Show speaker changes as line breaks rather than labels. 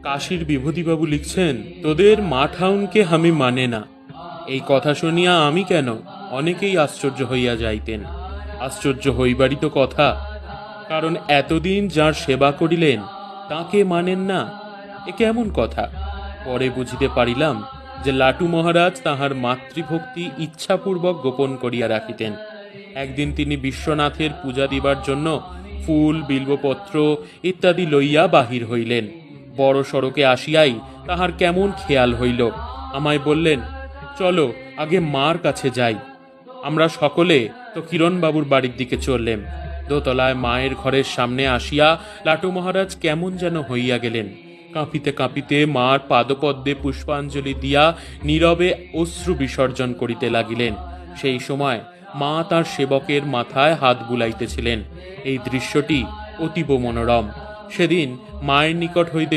কাশীর বিভূতিবাবু লিখছেন, তোদের মাঠাউনকে আমি মানে না। এই কথা শুনিয়া আমি কেন, অনেকেই আশ্চর্য হইয়া যাইতেন। আশ্চর্য হইবারই তো কথা, কারণ এতদিন যার সেবা করিলেন তাকে মানেন না, এ কেমন কথা। পরে বুঝিতে পারিলাম যে লাটু মহারাজ তাহার মাতৃভক্তি ইচ্ছাপূর্বক গোপন করিয়া রাখিতেন। একদিন তিনি বিশ্বনাথের পূজা দিবার জন্য ফুল, বিল্বপত্র ইত্যাদি লইয়া বাহির হইলেন। বড় সড়কে আসিয়াই তাহার কেমন খেয়াল হইল। আমায় বললেন, চলো আগে মার কাছে যাই। আমরা সকলে তো কিরণবাবুর বাড়ির দিকে চললেম। দোতলায় মায়ের ঘরের সামনে আসিয়া লাটু মহারাজ কেমন যেন হইয়া গেলেন। কাঁপিতে কাঁপিতে মার পাদপদ্মে পুষ্পাঞ্জলি দিয়া নীরবে অশ্রু বিসর্জন করিতে লাগিলেন। সেই সময় মা তার সেবকের মাথায় হাত বুলাইতেছিলেন। এই দৃশ্যটি অতীব মনোরম। সেদিন মায়ের নিকট হইতে